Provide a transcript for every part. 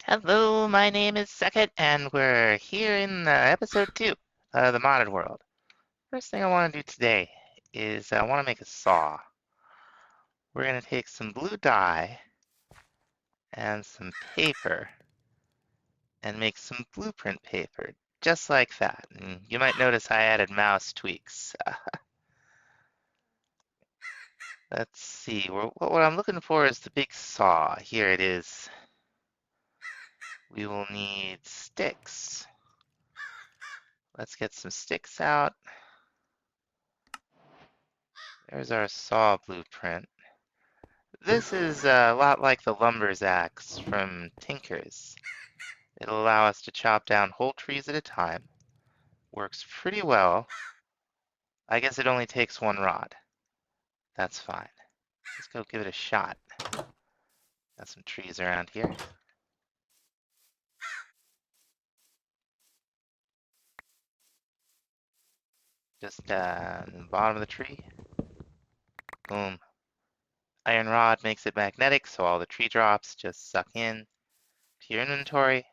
Hello, my name is Sekhet, and we're here in episode 2 of the modded world. First thing I want to do today is I want to make a saw. We're going to take some blue dye and some paper and make some blueprint paper, just like that. And you might notice I added mouse tweaks. Let's see, what I'm looking for is the big saw. Here it is. We will need sticks. Let's get some sticks out. There's our saw blueprint. This is a lot like the lumber's axe from Tinker's. It'll allow us to chop down whole trees at a time. Works pretty well. I guess it only takes one rod. That's fine. Let's go give it a shot. Got some trees around here. Just in the bottom of the tree. Boom. Iron rod makes it magnetic, so all the tree drops just suck in to your inventory.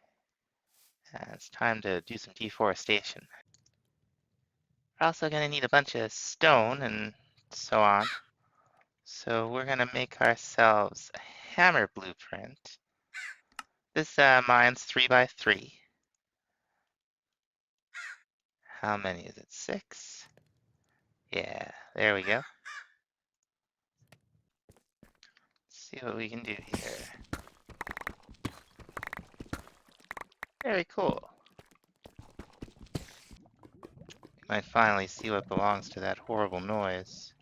And it's time to do some deforestation. We're also going to need a bunch of stone and so on. So we're going to make ourselves a hammer blueprint. This mine's 3 by 3. How many is it? 6? Yeah, there we go. Let's see what we can do here. Very cool. We might finally see what belongs to that horrible noise.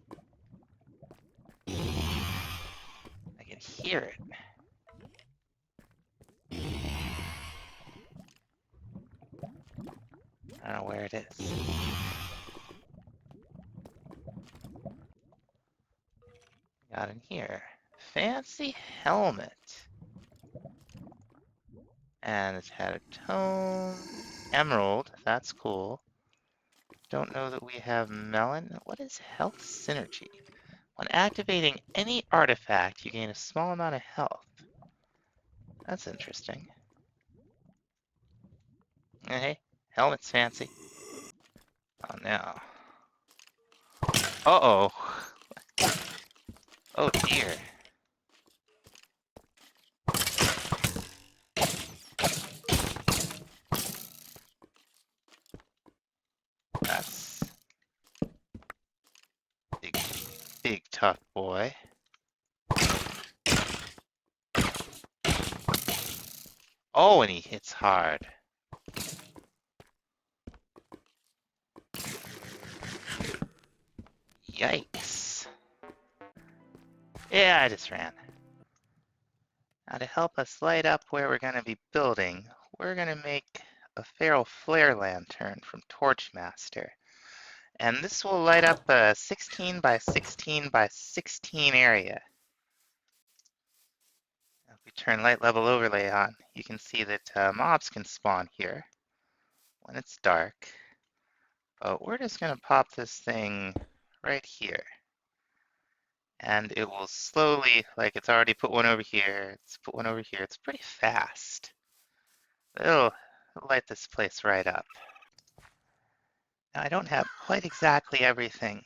I can hear it. I don't know where it is. Got in here. Fancy helmet. And it's had a tone. Emerald, that's cool. Don't know that we have melon. What is health synergy? When activating any artifact, you gain a small amount of health. That's interesting. Hey, helmet's fancy. Oh no. Uh-oh. Oh dear. That's big, big tough boy. Oh, and he hits hard. Yikes. Yeah, I just ran. Now to help us light up where we're going to be building, we're going to make a feral flare lantern from Torchmaster. And this will light up a 16 by 16 by 16 area. If we turn light level overlay on, you can see that mobs can spawn here when it's dark. But we're just going to pop this thing right here. And it will slowly, like it's already put one over here, it's put one over here. It's pretty fast. It'll light this place right up. Now I don't have quite exactly everything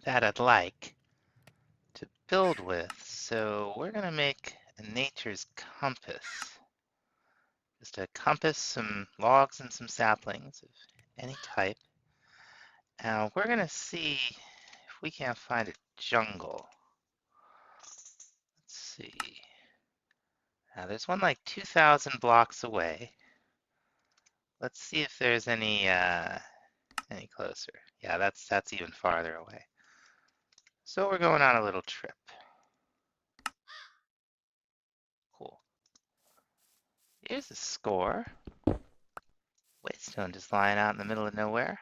that I'd like to build with, so we're going to make a nature's compass. Just a compass, some logs, and some saplings of any type. Now we're going to see if we can't find a jungle. Let's see. Now there's one like 2,000 blocks away. Let's see if there's any closer. Yeah, that's even farther away. So we're going on a little trip. Cool. Here's a score. Waystone just lying out in the middle of nowhere.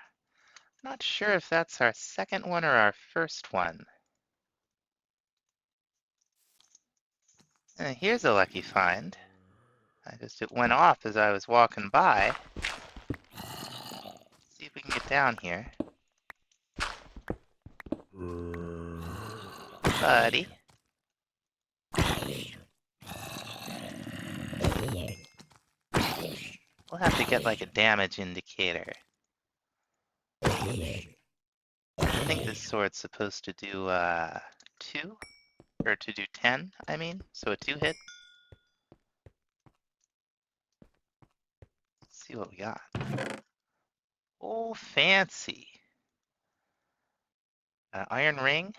Not sure if that's our second one or our first one. Here's a lucky find. It went off as I was walking by. Let's see if we can get down here. Buddy. have to get like a damage indicator. I think this sword's supposed to do 2, or to do 10, I mean, so a 2 hit. Let's see what we got. Oh, fancy. Iron ring,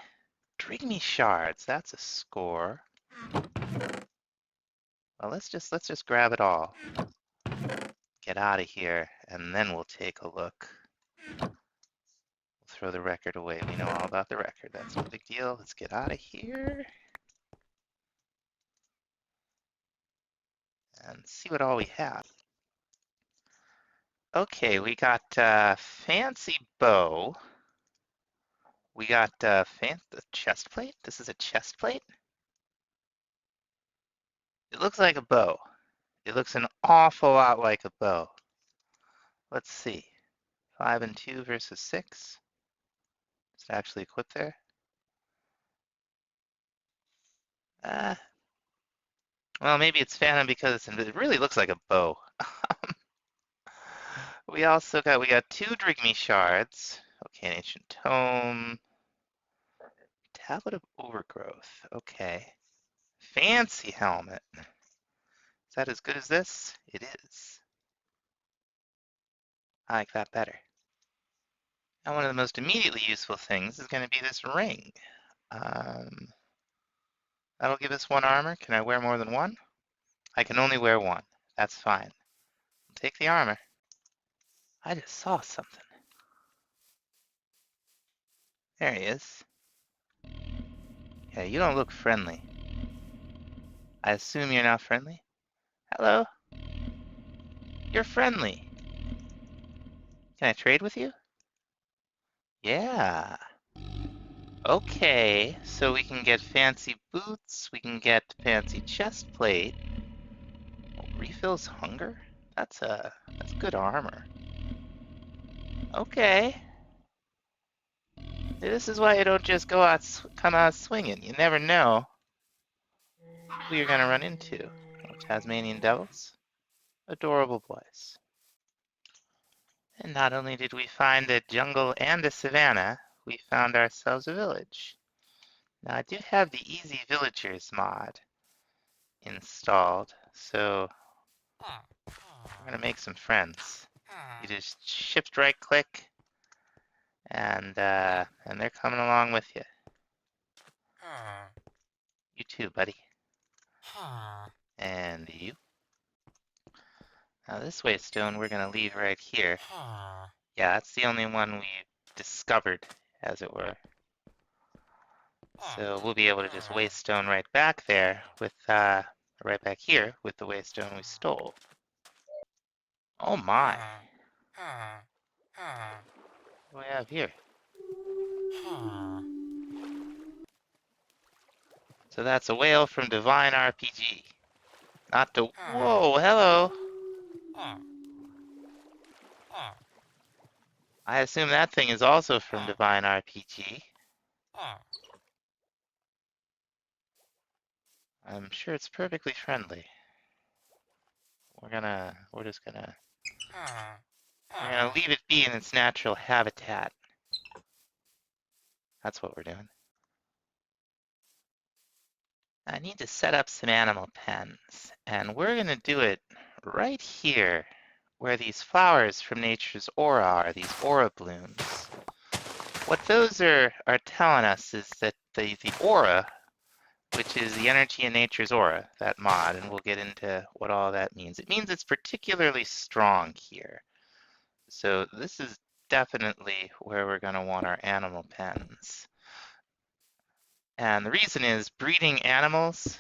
Drigmy shards, that's a score. Well, let's just grab it all. Get out of here, and then we'll take a look. We'll throw the record away. We know all about the record. That's no big deal. Let's get out of here and see what all we have. Okay, we got fancy bow. We got the chest plate. This is a chest plate. It looks like a bow. It looks an awful lot like a bow. Let's see. 5 and 2 versus 6. Is it actually equipped there? Well, maybe it's Phantom because it really looks like a bow. We got 2 Drigmy shards. Okay, an ancient tome. Tablet of Overgrowth. Okay. Fancy helmet. Is that as good as this? It is. I like that better. Now, one of the most immediately useful things is going to be this ring. That'll give us 1 armor. Can I wear more than 1? I can only wear 1. That's fine. I'll take the armor. I just saw something. There he is. Yeah, you don't look friendly. I assume you're not friendly? Hello? You're friendly. Can I trade with you? Yeah. Okay, so we can get fancy boots, we can get fancy chest plate. Oh, refills hunger? That's good armor. Okay. This is why you don't just come out swinging. You never know who you're gonna run into. Oh, Tasmanian devils? Adorable boys. And not only did we find a jungle and a savanna, we found ourselves a village. Now I do have the Easy Villagers mod installed, so we're gonna make some friends. You just shift right click, and they're coming along with you. You too, buddy. And you. Now this waystone we're gonna leave right here. Yeah, that's the only one we discovered, as it were. So we'll be able to just waystone right back there with right back here with the waystone we stole. Oh my. What do we have here? So that's a whale from Divine RPG. Not the. Whoa, hello. I assume that thing is also from Divine RPG. I'm sure it's perfectly friendly. We're just gonna leave it be in its natural habitat. That's what we're doing. I need to set up some animal pens, and we're gonna do it right here, where these flowers from nature's aura are, these aura blooms. What those are telling us is that the aura, which is the energy in nature's aura, that mod, and we'll get into what all that means. It means it's particularly strong here. So this is definitely where we're going to want our animal pens. And the reason is breeding animals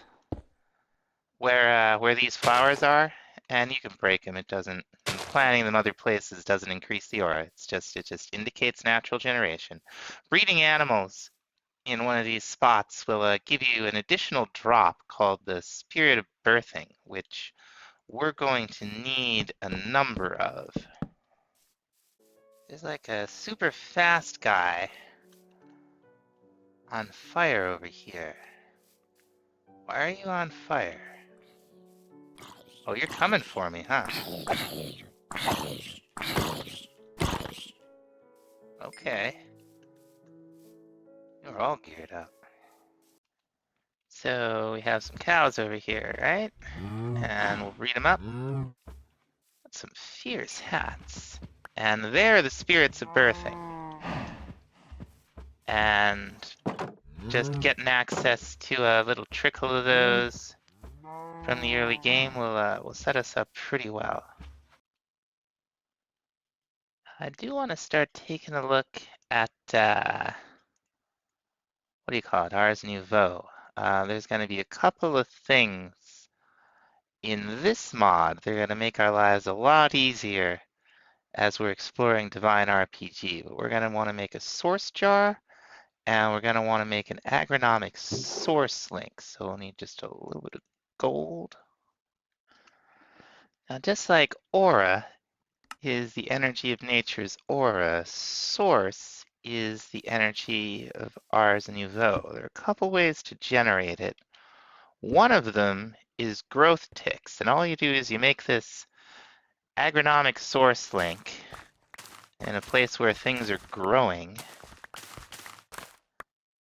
where these flowers are, and you can break them. It doesn't, planting them other places doesn't increase the aura. It just indicates natural generation. Breeding animals in one of these spots will give you an additional drop called the Spirit of Birthing, which we're going to need a number of. There's like a super fast guy on fire over here. Why are you on fire? Oh, you're coming for me, huh? Okay. We're all geared up. So we have some cows over here, right? And we'll breed them up. Some fierce hats. And they're the spirits of birthing. And just getting access to a little trickle of those from the early game will set us up pretty well. I do want to start taking a look at what do you call it? Ars Nouveau. There's going to be a couple of things in this mod. They're going to make our lives a lot easier as we're exploring Divine RPG. But we're going to want to make a source jar, and we're going to want to make an agronomic source link. So we'll need just a little bit of gold. Now, just like aura is the energy of nature's aura, source is the energy of Ars Nouveau. There are a couple ways to generate it. One of them is growth ticks, and all you do is you make this agronomic source link in a place where things are growing,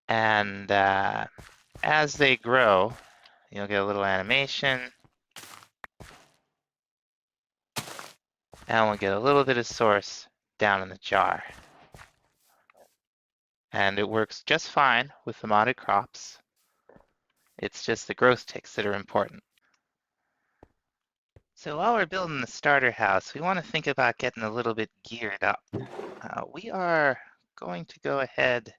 and as they grow, you'll get a little animation, and we'll get a little bit of source down in the jar. And it works just fine with the modded crops. It's just the growth ticks that are important. So while we're building the starter house, we want to think about getting a little bit geared up. We are going to go ahead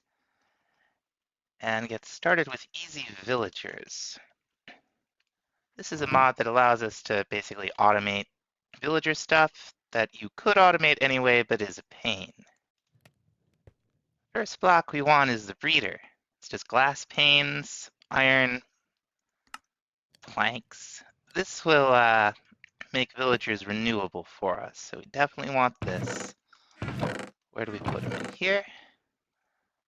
and get started with Easy Villagers. This is a mod that allows us to basically automate villager stuff that you could automate anyway, but is a pain. First block we want is the breeder. It's just glass panes, iron, planks. This will make villagers renewable for us, so we definitely want this. Where do we put them in here?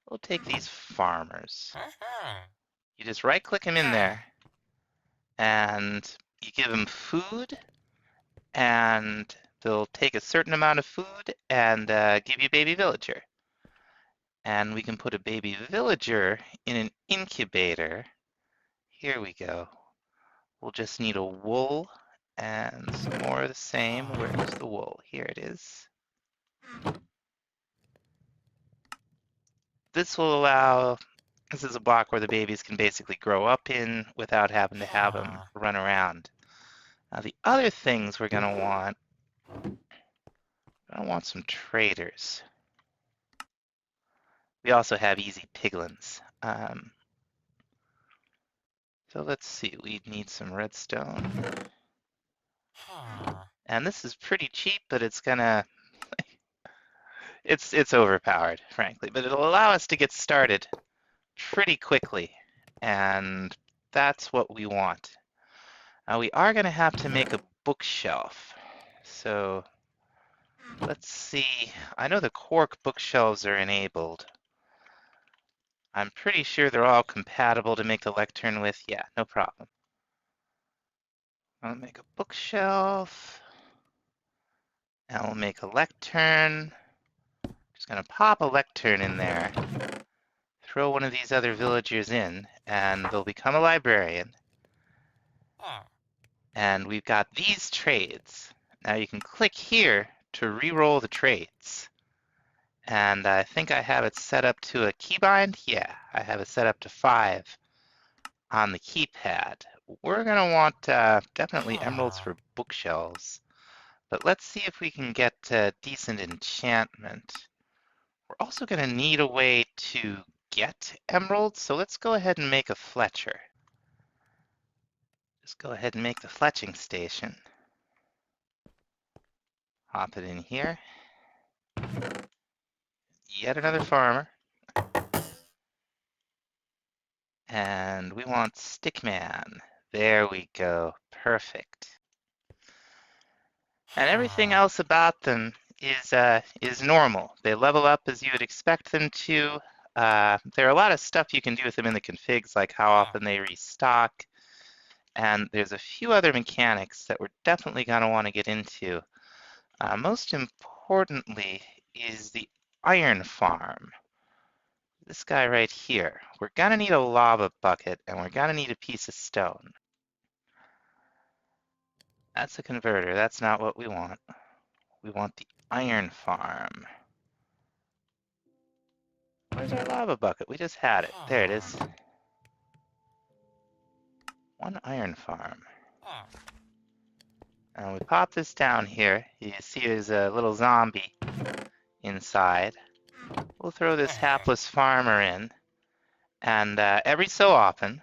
We'll take these farmers. You just right-click them in there, and you give them food, and they'll take a certain amount of food and give you a baby villager. And we can put a baby villager in an incubator. Here we go. We'll just need a wool and some more of the same. Where's the wool? Here it is. This will allow, this is a block where the babies can basically grow up in without having to have them run around. Now the other things we're going to want some traders. We also have easy piglins. So let's see, we need some redstone. And this is pretty cheap, but it's gonna, it's overpowered, frankly. But it'll allow us to get started pretty quickly, and that's what we want. Now we are gonna have to make a bookshelf. So let's see, I know the quark bookshelves are enabled. I'm pretty sure they're all compatible to make the lectern with. Yeah, no problem. I'll make a bookshelf. And we'll make a lectern. Just gonna pop a lectern in there. Throw one of these other villagers in, and they'll become a librarian. And we've got these trades. Now you can click here to re-roll the trades. And I think I have it set up to a keybind. Yeah, I have it set up to 5 on the keypad. We're gonna want definitely emeralds for bookshelves. But let's see if we can get decent enchantment. We're also gonna need a way to get emeralds, so let's go ahead and make a Fletcher. Just go ahead and make the fletching station. Hop it in here. Yet another farmer. And we want Stickman. There we go. Perfect. And everything else about them is normal. They level up as you would expect them to. There are a lot of stuff you can do with them in the configs, like how often they restock. And there's a few other mechanics that we're definitely going to want to get into. Most importantly is the iron farm. This guy right here. We're gonna need a lava bucket and we're gonna need a piece of stone. That's a converter. That's not what we want. We want the iron farm. Where's our lava bucket? We just had it. There it is. One iron farm. And we pop this down here. You see there's a little zombie inside. We'll throw this hapless farmer in. And every so often,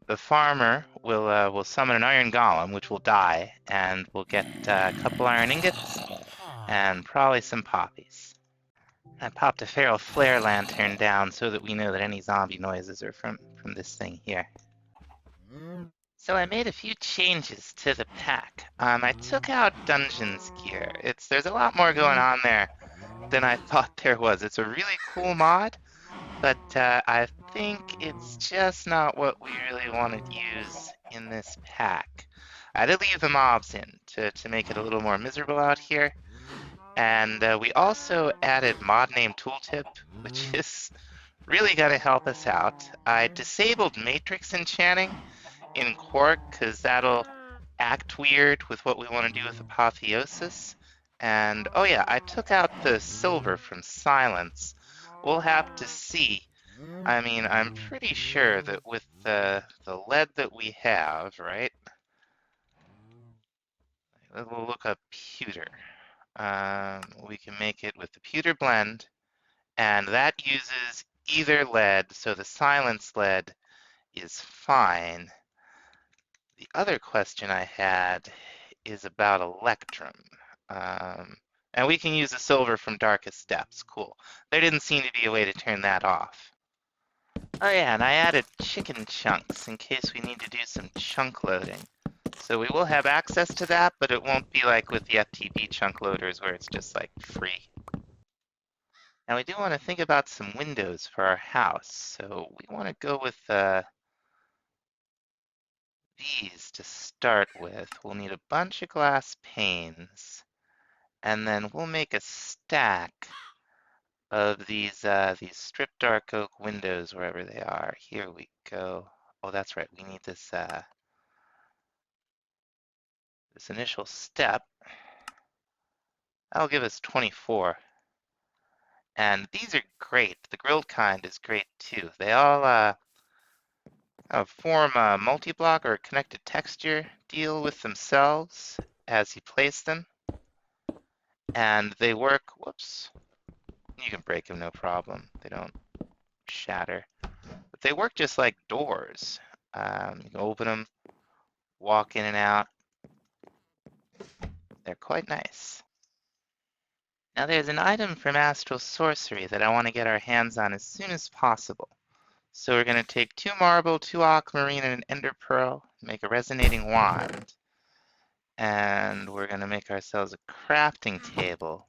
the farmer will summon an iron golem, which will die, and we'll get a couple iron ingots and probably some poppies. I popped a feral flare lantern down so that we know that any zombie noises are from this thing here. So I made a few changes to the pack. I took out Dungeons gear. There's a lot more going on there than I thought there was. It's a really cool mod, but I think it's just not what we really want to use in this pack. I did leave the mobs in to make it a little more miserable out here. And we also added mod name tooltip, which is really going to help us out. I disabled matrix enchanting in Quark because that'll act weird with what we want to do with apotheosis. And oh yeah, I took out the silver from silence. We'll have to see. I mean, I'm pretty sure that with the lead that we have, right? We'll look up pewter. We can make it with the pewter blend, and that uses either lead, so the silence lead is fine. The other question I had is about electrum. And we can use the silver from Darkest Depths. Cool. There didn't seem to be a way to turn that off. Oh yeah, and I added chicken chunks in case we need to do some chunk loading. So we will have access to that, but it won't be like with the FTP chunk loaders where it's just like free. Now we do want to think about some windows for our house. So we want to go with these to start with. We'll need a bunch of glass panes, and then we'll make a stack of these stripped dark oak windows wherever they are. Here we go. Oh, that's right. We need this this initial step. That'll give us 24. And these are great. The grilled kind is great too. They all form a multi-block or a connected texture deal with themselves as you place them. And they work, whoops, you can break them no problem. They don't shatter. But they work just like doors. You can open them, walk in and out. They're quite nice. Now there's an item from Astral Sorcery that I want to get our hands on as soon as possible. So we're going to take 2 marble, 2 aquamarine, and an ender pearl, make a resonating wand. And we're going to make ourselves a crafting table.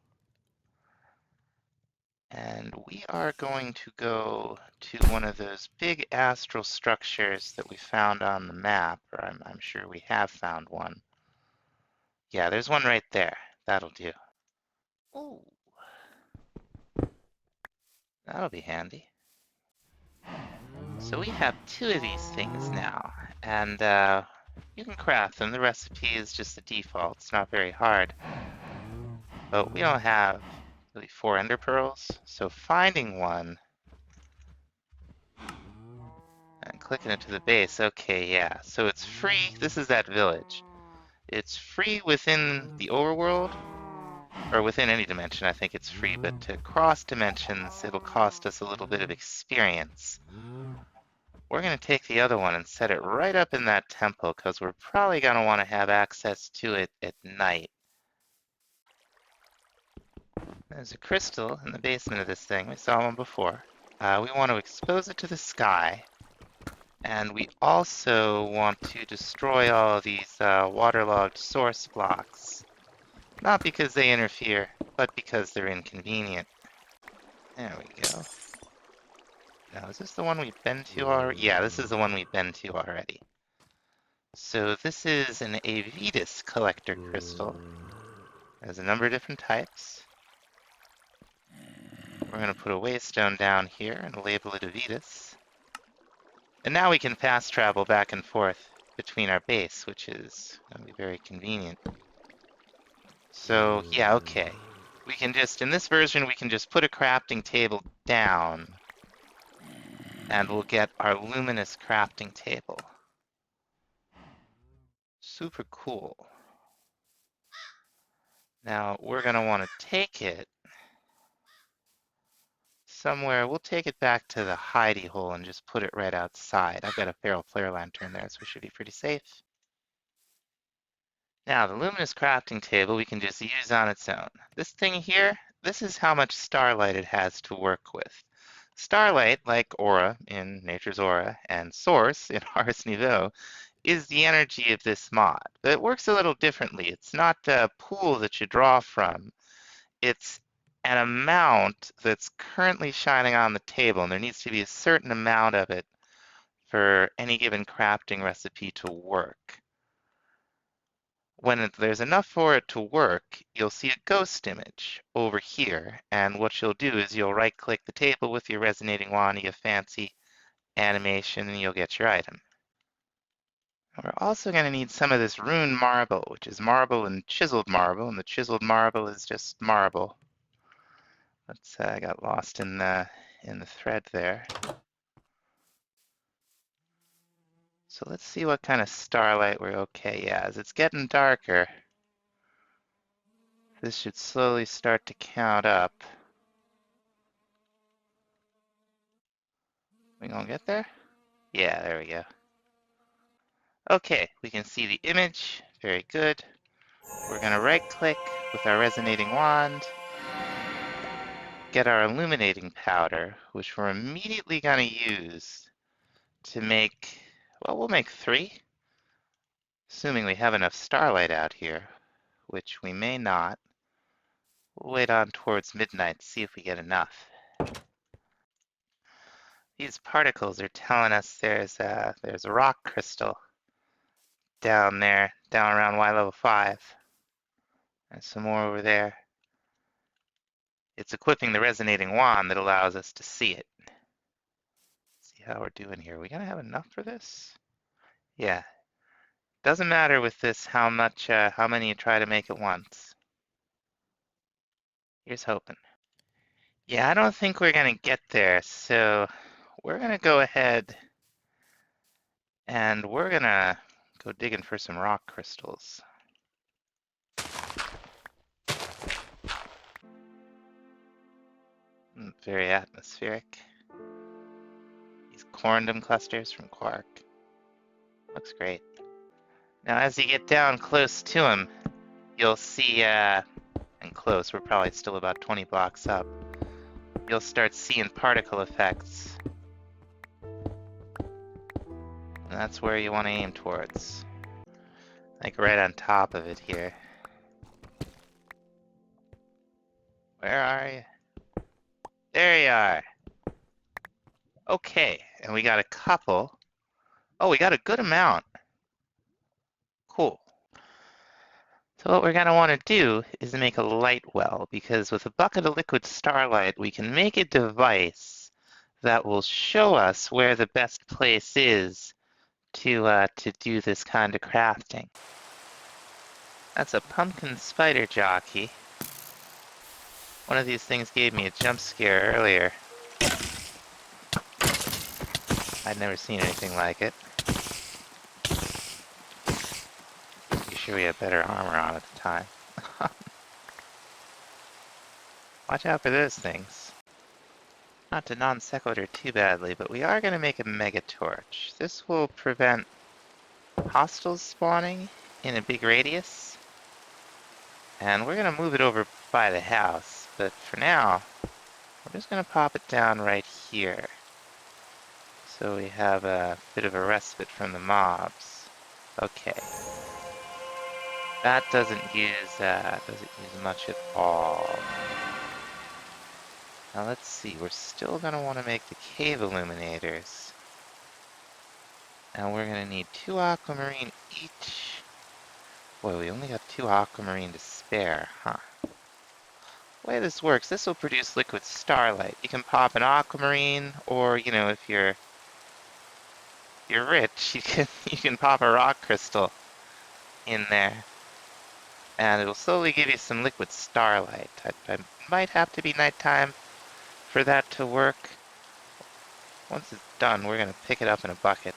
And we are going to go to one of those big astral structures that we found on the map, or I'm sure we have found one. Yeah, there's one right there. That'll do. Ooh. That'll be handy. So we have 2 of these things now, and you can craft them. The recipe is just the default. It's not very hard. But we don't have really 4 ender pearls, so finding one and clicking it to the base. Okay, yeah. So it's free. This is that village. It's free within the overworld, or within any dimension. I think it's free, but to cross dimensions, it'll cost us a little bit of experience. We're going to take the other one and set it right up in that temple because we're probably going to want to have access to it at night. There's a crystal in the basement of this thing. We saw one before. We want to expose it to the sky. And we also want to destroy all of these waterlogged source blocks. Not because they interfere, but because they're inconvenient. There we go. Now, is this the one we've been to already? Yeah, this is the one we've been to already. So this is an Avidus collector crystal. There's a number of different types. We're going to put a waystone down here and label it Avitas. And now we can fast travel back and forth between our base, which is going to be very convenient. So, yeah, okay. We can just, in this version, we can just put a crafting table down, and we'll get our luminous crafting table. Super cool. Now, we're going to want to take it somewhere. We'll take it back to the hidey hole and just put it right outside. I've got a feral flare lantern there, so we should be pretty safe. Now, the luminous crafting table we can just use on its own. This thing here, this is how much starlight it has to work with. Starlight, like aura in Nature's Aura and source in Ars Nouveau, is the energy of this mod. But it works a little differently. It's not a pool that you draw from. It's an amount that's currently shining on the table, and there needs to be a certain amount of it for any given crafting recipe to work. When there's enough for it to work, you'll see a ghost image over here, and what you'll do is you'll right-click the table with your resonating wand, you fancy animation, and you'll get your item. We're also going to need some of this rune marble, which is marble and the chiseled marble is just marble. I got lost in the thread there. So let's see what kind of starlight we're okay. Yeah, as it's getting darker, this should slowly start to count up. We gonna get there? Yeah, there we go. Okay, we can see the image. Very good. We're gonna right-click with our resonating wand, get our illuminating powder, which we're immediately gonna use to make, well, we'll make 3, assuming we have enough starlight out here, which we may not. We'll wait on towards midnight to see if we get enough. These particles are telling us there's a rock crystal down there, down around Y level 5. There's some more over there. It's equipping the resonating wand that allows us to see it. See how we're doing here. We gonna have enough for this? Yeah. Doesn't matter with this how many you try to make at once. Here's hoping. Yeah, I don't think we're gonna get there, so we're gonna go ahead and we're gonna go digging for some rock crystals. Very atmospheric. These corundum clusters from Quark. Looks great. Now as you get down close to them, you'll see, and close, we're probably still about 20 blocks up, you'll start seeing particle effects. And that's where you want to aim towards. Like right on top of it here. Where are you? There you are. Okay, and we got a couple. Oh, we got a good amount. Cool. So what we're going to want to do is make a light well, because with a bucket of liquid starlight, we can make a device that will show us where the best place is to do this kind of crafting. That's a pumpkin spider jockey. One of these things gave me a jump scare earlier. I'd never seen anything like it. Pretty sure we had better armor on at the time. Watch out for those things. Not to non sequitur too badly, but we are going to make a mega torch. This will prevent hostiles spawning in a big radius. And we're going to move it over by the house, but for now, we're just going to pop it down right here. So we have a bit of a respite from the mobs. Okay. That doesn't use much at all. Now let's see, we're still going to want to make the cave illuminators. And we're going to need 2 aquamarine each. Boy, we only got 2 aquamarine to spare, huh? The way this works, this will produce liquid starlight. You can pop an aquamarine, or, you know, if you're rich, you can pop a rock crystal in there, and it'll slowly give you some liquid starlight. I might have to be nighttime for that to work. Once it's done, we're gonna pick it up in a bucket.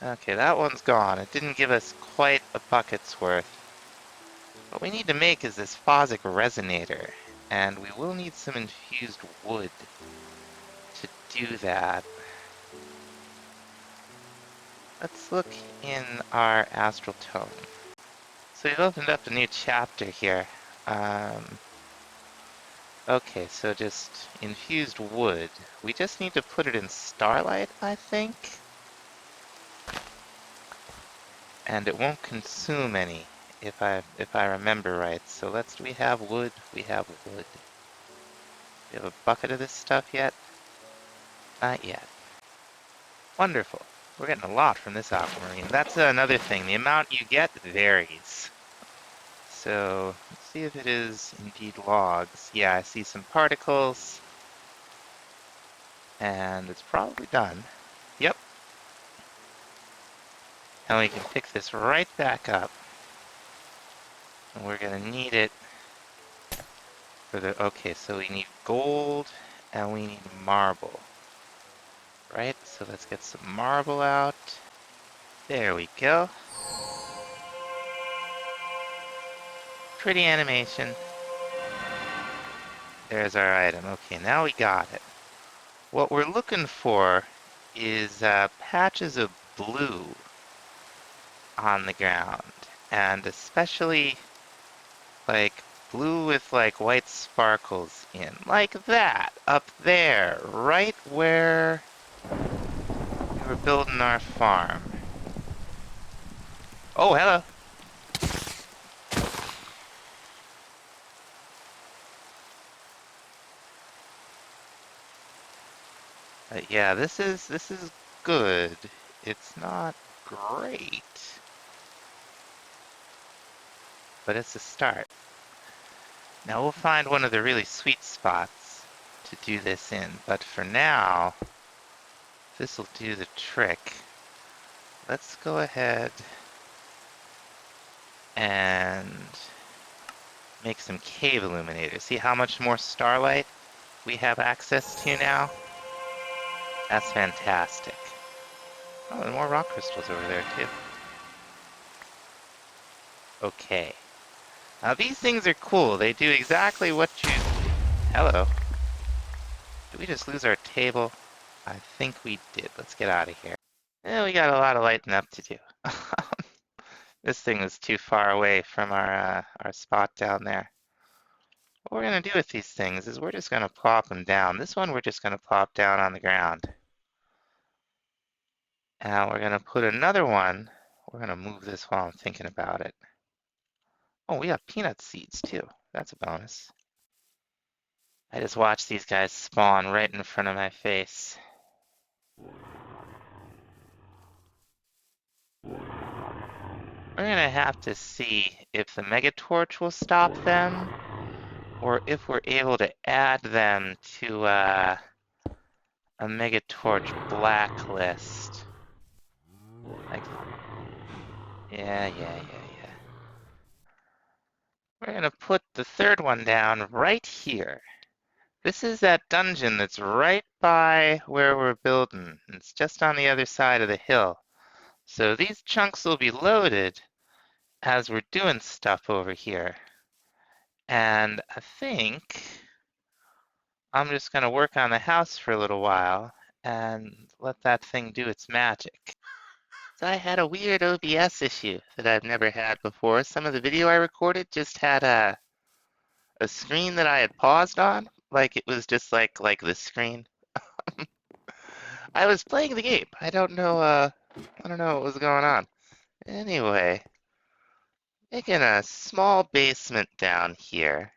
Okay, that one's gone. It didn't give us quite a bucket's worth. What we need to make is this phosic resonator, and we will need some infused wood to do that. Let's look in our astral tome. So we've opened up a new chapter here. Okay, so just infused wood. We just need to put it in starlight, I think. And it won't consume any, if I remember right. So we have wood, we have wood. Do we have a bucket of this stuff yet? Not yet. Wonderful. We're getting a lot from this aquamarine. That's another thing. The amount you get varies. So let's see if it is indeed logs. Yeah, I see some particles. And it's probably done. Yep. And we can pick this right back up. And we're gonna need it for the, okay, so we need gold and we need marble. Right, so let's get some marble out. There we go. Pretty animation. There's our item. Okay, now we got it. What we're looking for is patches of blue on the ground, and especially like blue with like white sparkles in, like that, up there, right where we were building our farm. Oh, hello. Yeah, this is good. It's not great, but it's a start. Now we'll find one of the really sweet spots to do this in, but for now, this will do the trick. Let's go ahead and make some cave illuminators. See how much more starlight we have access to now? That's fantastic. Oh, and more rock crystals over there too. Okay. Now these things are cool. They do exactly what you... Hello. Did we just lose our table? I think we did. Let's get out of here. Yeah, we got a lot of lighting up to do. This thing is too far away from our spot down there. What we're gonna do with these things is we're just gonna plop them down. This one we're just gonna plop down on the ground. And we're gonna put another one. We're gonna move this while I'm thinking about it. Oh, we got peanut seeds too. That's a bonus. I just watched these guys spawn right in front of my face. We're gonna have to see if the mega torch will stop them, or if we're able to add them to a mega torch blacklist. Like, yeah. We're gonna put the third one down right here. This is that dungeon that's right by where we're building. It's just on the other side of the hill. So these chunks will be loaded as we're doing stuff over here. And I think I'm just gonna work on the house for a little while and let that thing do its magic. So I had a weird OBS issue that I've never had before. Some of the video I recorded just had a screen that I had paused on, like it was just like this screen. I was playing the game. I don't know what was going on. Anyway, making a small basement down here.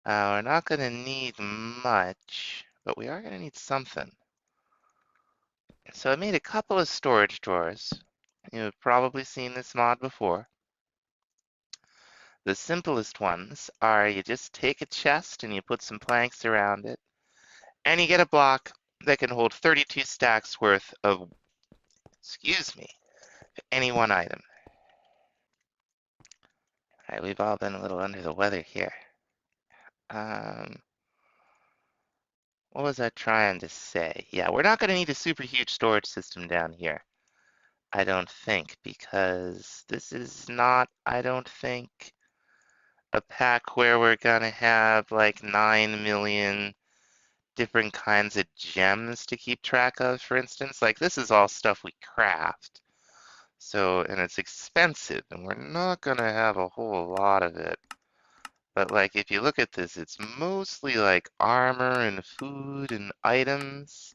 We're not gonna need much, but we are gonna need something. So I made a couple of storage drawers. You've probably seen this mod before. The simplest ones are you just take a chest and you put some planks around it, and you get a block that can hold 32 stacks worth of, excuse me, any one item. All right, we've all been a little under the weather here. Um, what was I trying to say? Yeah, we're not going to need a super huge storage system down here, I don't think, because this is not, I don't think, a pack where we're going to have like 9 million different kinds of gems to keep track of, for instance. Like, this is all stuff we craft. So, and it's expensive, and we're not going to have a whole lot of it. But like, if you look at this, it's mostly like armor and food and items.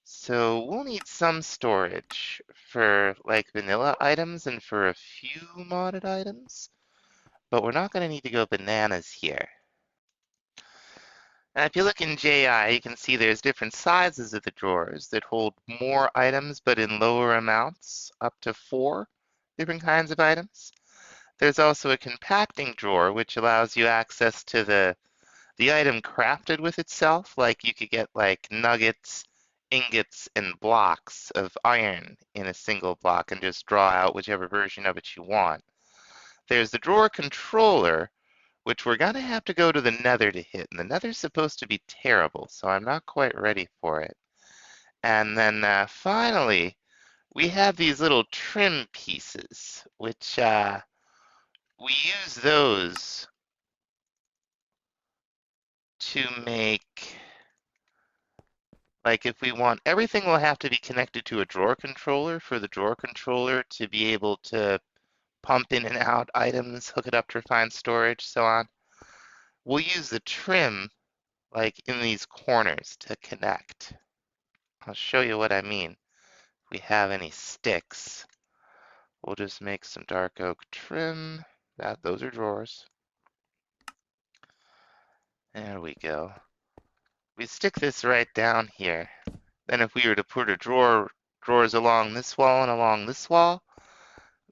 So we'll need some storage for like vanilla items and for a few modded items, but we're not going to need to go bananas here. Now, if you look in JI, you can see there's different sizes of the drawers that hold more items, but in lower amounts, up to 4 different kinds of items. There's also a compacting drawer, which allows you access to the item crafted with itself. Like, you could get like nuggets, ingots, and blocks of iron in a single block and just draw out whichever version of it you want. There's the drawer controller, which we're gonna have to go to the nether to hit, and the nether's supposed to be terrible, so I'm not quite ready for it. And then finally, we have these little trim pieces, which we use those to make, like, if we want, everything will have to be connected to a drawer controller for the drawer controller to be able to pump in and out items, hook it up to refined storage, so on. We'll use the trim like in these corners to connect. I'll show you what I mean. If we have any sticks, we'll just make some dark oak trim. Those are drawers. There we go. We stick this right down here. Then if we were to put a drawers along this wall and along this wall,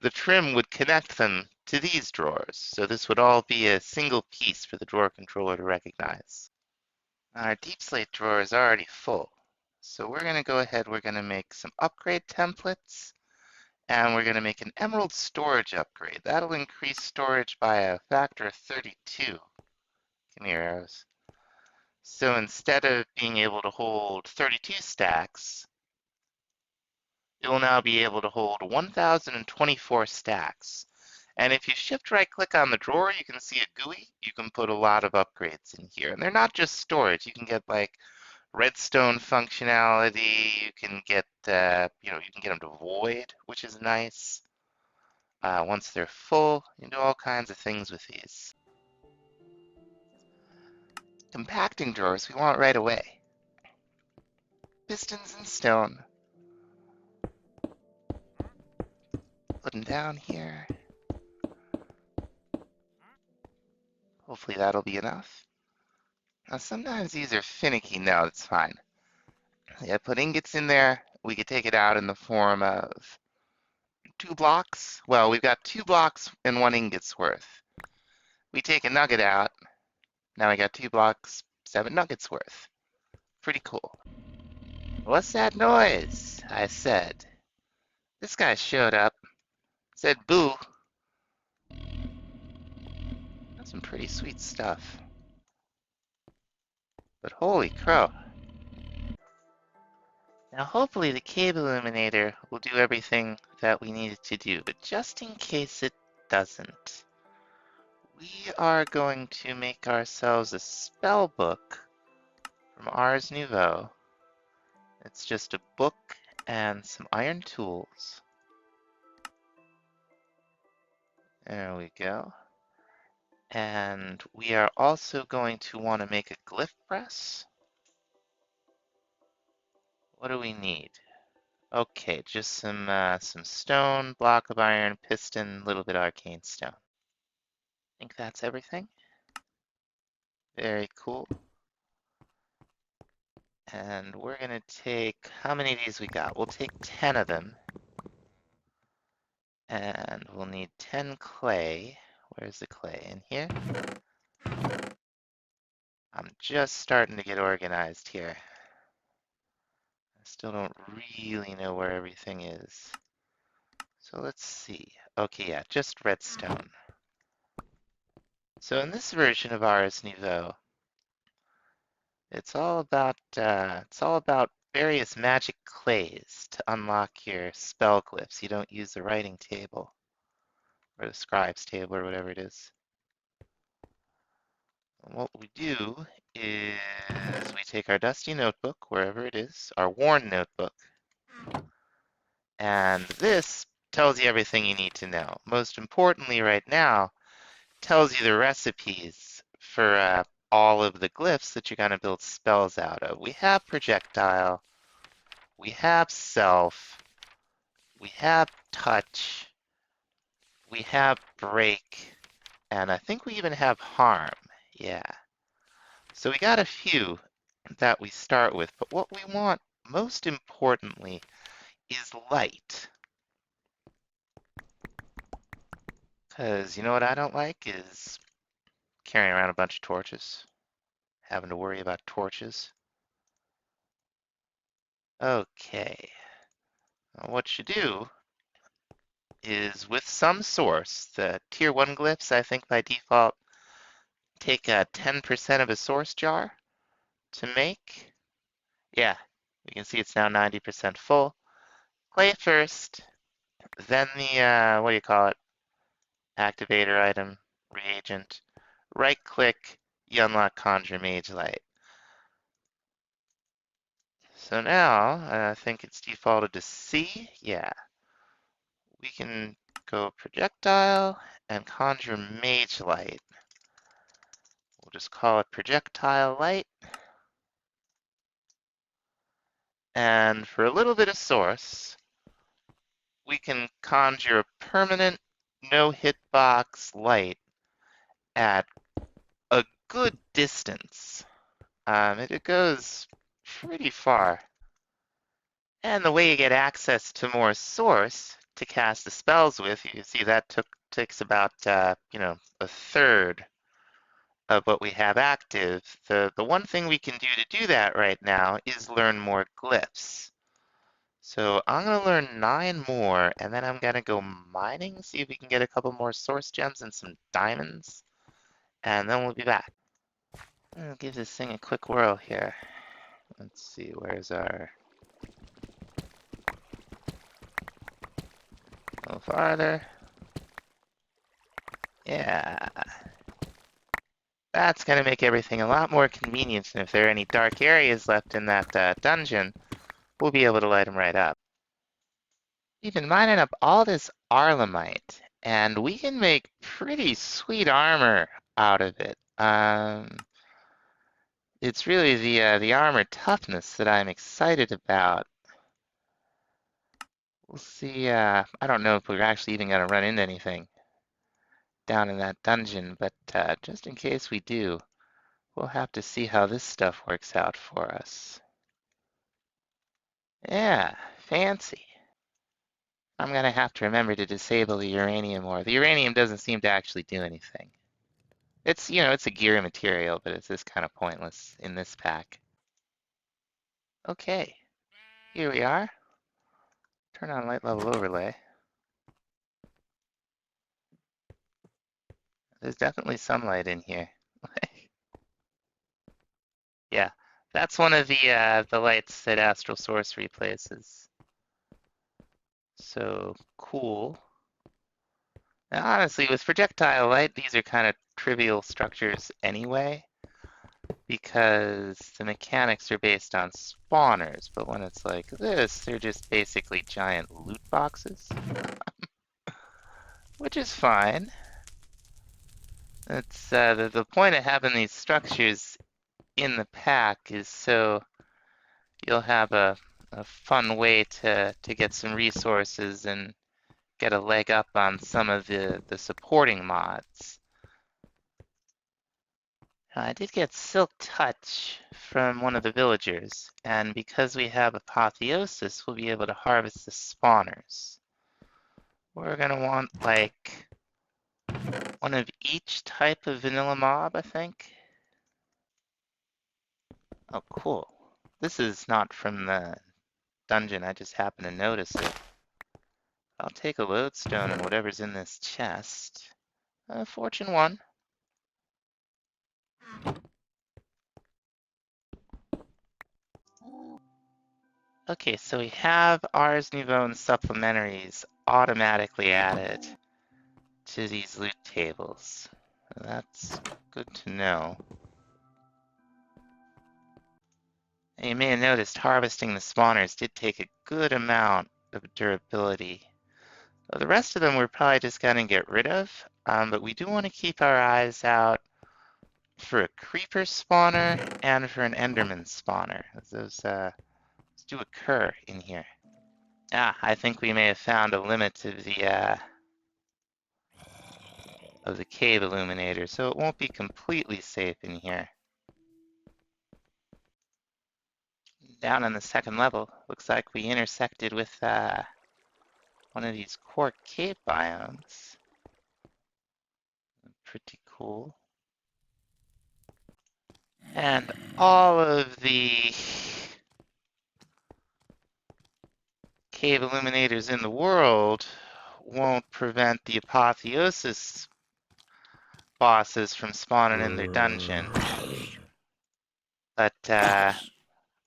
the trim would connect them to these drawers. So this would all be a single piece for the drawer controller to recognize. Our deep slate drawer is already full. So we're going to go ahead, we're going to make some upgrade templates, and we're going to make an emerald storage upgrade. That'll increase storage by a factor of 32. Give me your arrows. So instead of being able to hold 32 stacks, it will now be able to hold 1,024 stacks. And if you shift right click on the drawer, you can see a GUI. You can put a lot of upgrades in here. And they're not just storage. You can get like redstone functionality. You can get, you can get them to void, which is nice. Once they're full, you can do all kinds of things with these. Compacting drawers we want right away. Pistons and stone. Put them down here. Hopefully that'll be enough. Now sometimes these are finicky. No, that's fine. Yeah, put ingots in there. We could take it out in the form of 2 blocks. Well, we've got 2 blocks and 1 ingot's worth. We take a nugget out. Now we got 2 blocks, 7 nuggets worth. Pretty cool. What's that noise? I said. This guy showed up. Said boo. That's some pretty sweet stuff. But holy crow. Now hopefully the cave illuminator will do everything that we need it to do, but just in case it doesn't, we are going to make ourselves a spell book from Ars Nouveau. It's just a book and some iron tools. There we go. And we are also going to want to make a glyph press. What do we need? Okay, just some stone, block of iron, piston, a little bit of arcane stone. I think that's everything. Very cool. And we're gonna take, how many of these we got? We'll take 10 of them. And we'll need 10 clay. Where's the clay? In here? I'm just starting to get organized here. I still don't really know where everything is. So let's see. Okay, yeah, just redstone. So in this version of Ars Nouveau, it's all about various magic clays to unlock your spell glyphs. You don't use the writing table or the scribe's table or whatever it is. And what we do is we take our dusty notebook, wherever it is, our worn notebook, and this tells you everything you need to know. Most importantly right now, tells you the recipes for all of the glyphs that you're going to build spells out of. We have projectile, we have self, we have touch, we have break, and I think we even have harm. Yeah. So we got a few that we start with, but what we want most importantly is light. Because you know what I don't like is carrying around a bunch of torches, having to worry about torches. Okay. What you do is with some source, the tier 1 glyphs, I think by default, take 10% of a source jar to make. Yeah, we can see it's now 90% full. Clay first, then the, what do you call it? Activator item, reagent. Right click, you unlock Conjure Mage Light. So now, I think it's defaulted to C. Yeah, we can go projectile and conjure mage light. We'll just call it projectile light. And for a little bit of source, we can conjure a permanent no hitbox light at a good distance. It goes pretty far. And the way you get access to more source to cast the spells with, you can see that takes about a third of what we have active. The one thing we can do to do that right now is learn more glyphs. So I'm going to learn 9 more, and then I'm going to go mining, see if we can get a couple more source gems and some diamonds, and then we'll be back. I'll give this thing a quick whirl here. Let's see, where's our... A little farther. Yeah. That's going to make everything a lot more convenient, and if there are any dark areas left in that dungeon, we'll be able to light them right up. We've been mining up all this Arlemite, and we can make pretty sweet armor out of it. It's really the armor toughness that I'm excited about. We'll see. I don't know if we're actually even going to run into anything down in that dungeon, but just in case we do, we'll have to see how this stuff works out for us. Yeah, fancy. I'm gonna have to remember to disable the uranium ore. The uranium doesn't seem to actually do anything. It's, it's a gear material, but it's just kind of pointless in this pack. Okay, here we are. Turn on light level overlay. There's definitely sunlight in here. Yeah, that's one of the lights that Astral Source replaces. So cool. Now, honestly, with projectile light, these are kind of trivial structures anyway, because the mechanics are based on spawners, but when it's like this, they're just basically giant loot boxes, which is fine. It's the point of having these structures in the pack is so you'll have a fun way to get some resources and get a leg up on some of the supporting mods. I did get Silk Touch from one of the villagers, and because we have Apotheosis, we'll be able to harvest the spawners, We're gonna want like one of each type of vanilla mob, I think. Oh, cool. This is not from the dungeon, I just happened to notice it. I'll take a lodestone and whatever's in this chest. Fortune 1. Okay, so we have Ars Nouveau and supplementaries automatically added to these loot tables. That's good to know. And you may have noticed harvesting the spawners did take a good amount of durability. The rest of them we're probably just gonna get rid of, but we do want to keep our eyes out for a creeper spawner and for an enderman spawner. Those do occur in here. I think we may have found a limit of the cave illuminator, so it won't be completely safe in here. Down on the second level, looks like we intersected with one of these quark cave biomes. Pretty cool. And all of the cave illuminators in the world won't prevent the apotheosis bosses from spawning in their dungeon. But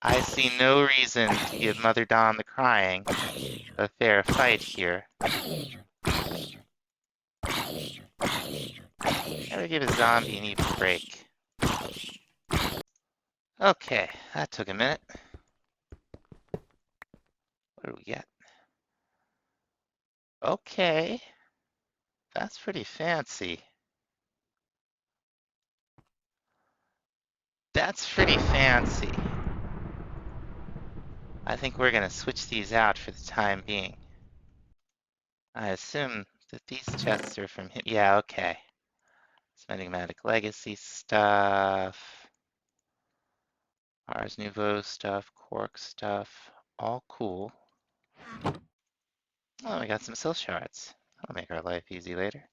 I see no reason to give Mother Dawn the Crying a fair fight here. Never give a zombie an even break. Okay, that took a minute. What do we get? Okay, that's pretty fancy. That's pretty fancy. I think we're gonna switch these out for the time being. I assume that these chests are from him. Yeah, okay. Some enigmatic legacy stuff. Ars Nouveau stuff, Quark stuff. All cool. Oh, we got some sill shards. That'll make our life easy later.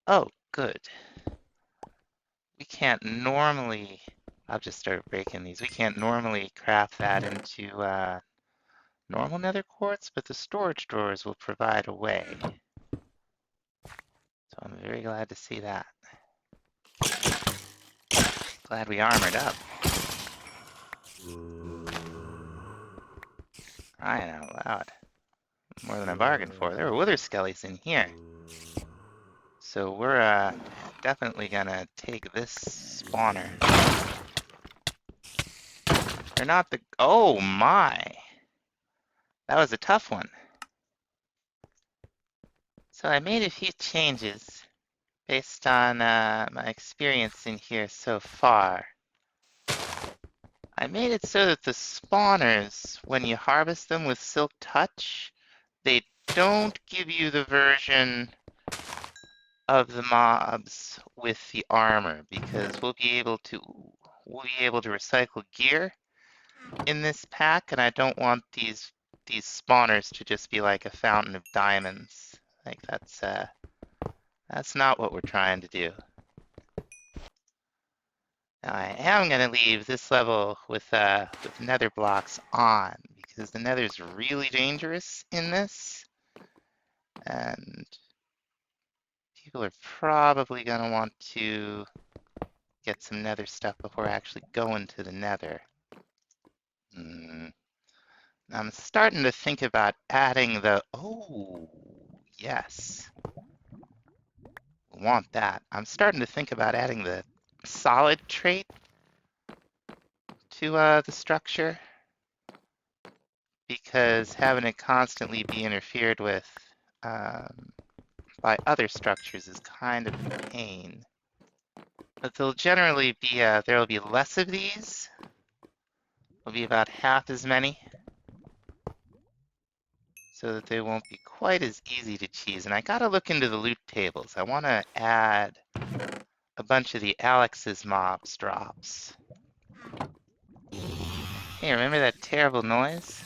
Oh, good. We can't normally... I'll just start breaking these. We can't normally craft that into normal nether quartz, but the storage drawers will provide a way. So I'm very glad to see that. Glad we armored up. Crying out loud. More than I bargained for. There were wither skellies in here. So we're definitely gonna take this spawner. They're not the... Oh my! That was a tough one. So I made a few changes based on my experience in here so far. I made it so that the spawners, when you harvest them with Silk Touch, they don't give you the version of the mobs with the armor, because we'll be able to recycle gear in this pack, and I don't want these spawners to just be like a fountain of diamonds. Like that's not what we're trying to do. Now I am gonna leave this level with nether blocks on, because the nether's really dangerous in this, and people are probably gonna want to get some nether stuff before actually going to the nether. I'm starting to think about adding the... Oh, yes. Want that. I'm starting to think about adding the solid trait to the structure, because having it constantly be interfered with by other structures is kind of a pain. But there'll generally be there'll be less of these. There'll be about half as many, so that they won't be quite as easy to cheese. And I gotta look into the loot tables. I want to add a bunch of the Alex's mobs drops. Hey, remember that terrible noise?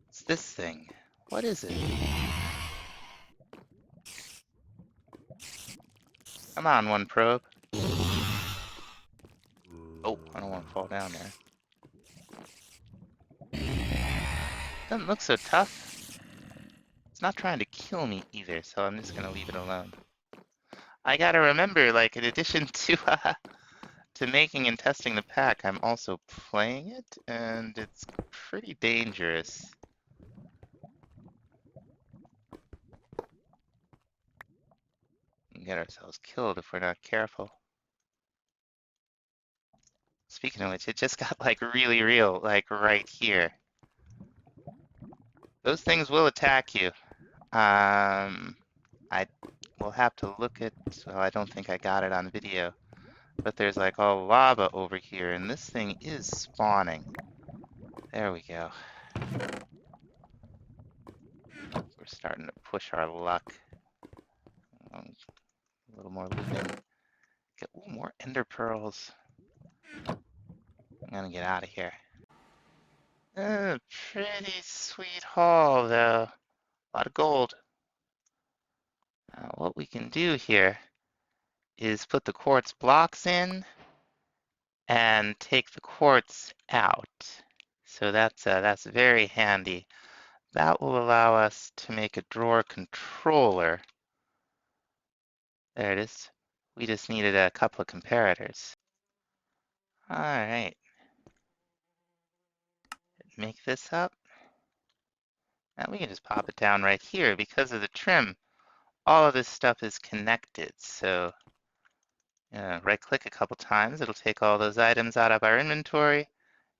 It's this thing. What is it? Come on, one probe. Oh, I don't want to fall down there. Doesn't look so tough. It's not trying to kill me either, so I'm just gonna leave it alone. I gotta remember, like, in addition to making and testing the pack, I'm also playing it, and it's pretty dangerous. We can get ourselves killed if we're not careful. Speaking of which, it just got like really real, like right here. Those things will attack you. I will have to look at, well, I don't think I got it on video, but there's like all lava over here, and this thing is spawning. There we go. We're starting to push our luck. A little more looting. Get more ender pearls. I'm gonna get out of here. Pretty sweet haul, though. A lot of gold. What we can do here is put the quartz blocks in and take the quartz out. So that's very handy. That will allow us to make a drawer controller. There it is. We just needed a couple of comparators. All right. Make this up. Now we can just pop it down right here because of the trim. All of this stuff is connected. So right click a couple times. It'll take all those items out of our inventory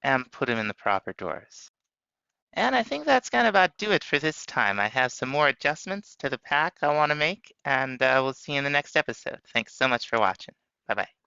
and put them in the proper drawers. And I think that's gonna about do it for this time. I have some more adjustments to the pack I want to make, and we'll see you in the next episode. Thanks so much for watching. Bye-bye.